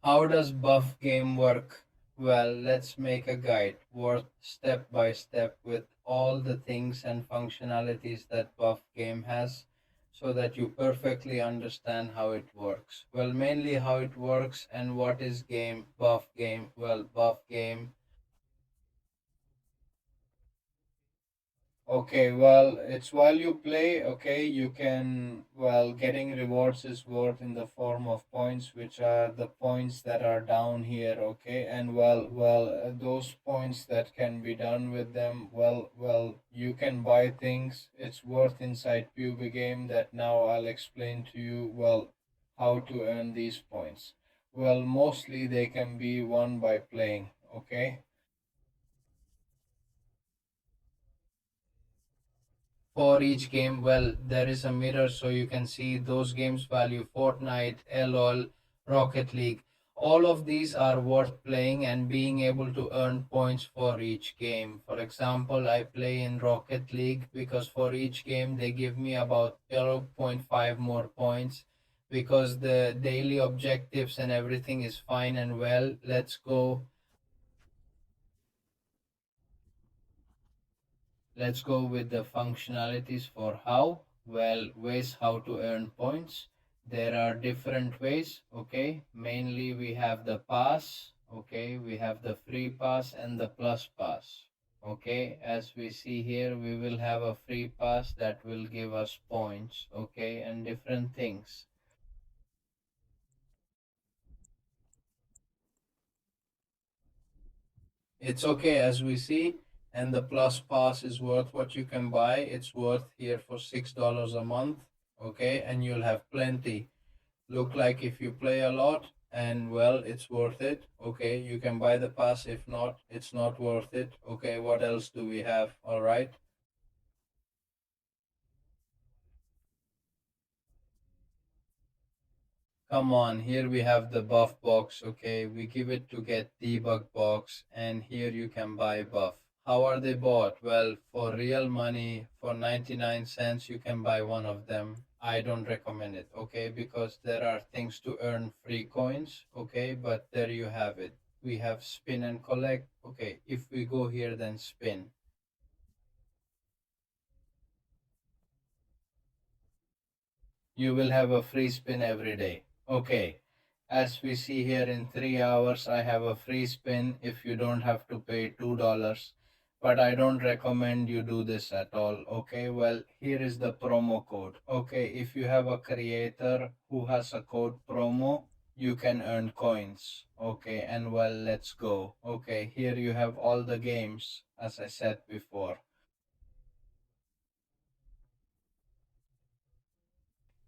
How does buff game work? Well, let's make a guide worth step by step with all the things and functionalities that buff game has so that you perfectly understand how it works. Well, mainly how it works and what is game, buff game. Well, buff game. Okay, well, it's while you play, okay, you can, well, getting rewards is worth in the form of points, which are the points that are down here, okay, and those points that can be done with them, you can buy things. It's worth inside PUBG game that now I'll explain to you, how to earn these points. Well, mostly they can be won by playing, okay. For each game, well, there is a mirror so you can see those games value. Fortnite, LOL, Rocket League, all of these are worth playing and being able to earn points for each game. For example, I play in Rocket League because for each game they give me about 0.5 more points because the daily objectives and everything is fine and well. Let's go with the functionalities for how. Well, ways how to earn points. There are different ways, okay? Mainly we have the pass, okay? We have the free pass and the plus pass. Okay, as we see here, we will have a free pass that will give us points, okay, and different things. It's okay as we see, and the plus pass is worth what you can buy. It's worth here for $6 a month, okay, and you'll have plenty. Look like if you play a lot and well, it's worth it. Okay, you can buy the pass. If not, it's not worth it. Okay, what else do we have? All right. Come on, here we have the buff box, okay? We give it to get debug box, and here you can buy buff. How are they bought? Well, for real money, for 99 cents, you can buy one of them. I don't recommend it, okay? Because there are things to earn free coins, okay? But there you have it. We have spin and collect. Okay, if we go here, then spin. You will have a free spin every day. Okay. As we see here in 3 hours, I have a free spin if you don't have to pay $2. But I don't recommend you do this at all. Okay. Well, here is the promo code. Okay. If you have a creator who has a code promo, you can earn coins. Okay. And well, let's go. Okay. Here you have all the games, as I said before.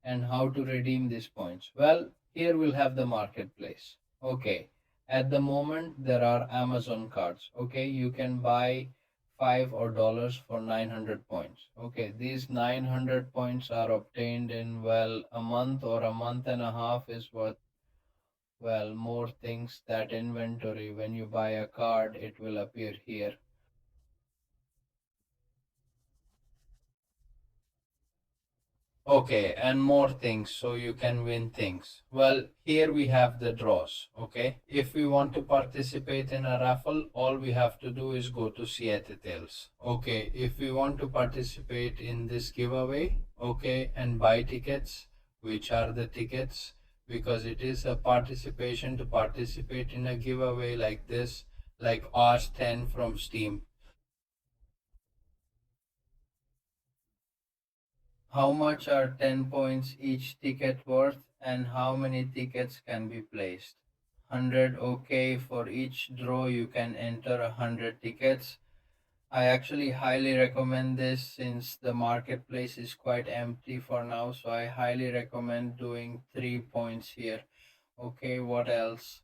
And how to redeem these points? Well, here we'll have the marketplace. Okay. At the moment, there are Amazon cards. Okay. You can buy five or dollars for 900 points. Okay. These 900 points are obtained in, well, a month or a month and a half is worth, well, more things that inventory. When you buy a card, it will appear here. Okay, and more things so you can win things. Well, here we have the draws. Okay, if we want to participate in a raffle, all we have to do is go to Siete Tails. Okay, if we want to participate in this giveaway, okay, and buy tickets, which are the tickets, because it is a participation to participate in a giveaway like this, like Ours 10 from Steam. How much are 10 points each ticket worth and how many tickets can be placed? 100, okay, for each draw you can enter 100 tickets. I actually highly recommend this since the marketplace is quite empty for now, so I highly recommend doing 3 points here. Okay, what else?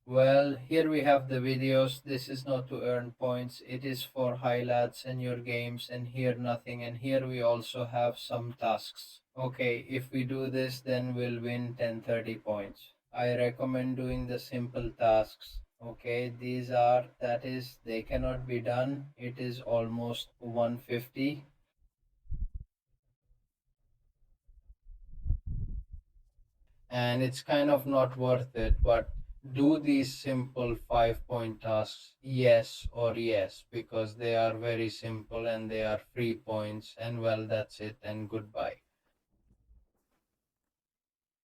Well, here we have the videos. This is not to earn points. It is for highlights in your games and here nothing. And here we also have some tasks. Okay, if we do this, then we'll win 1030 points. I recommend doing the simple tasks. Okay, these are, that is, they cannot be done. It is almost 150. and it's kind of not worth it. But do these simple 5 point tasks, yes or yes, because they are very simple and they are free points, and well, that's it, and goodbye.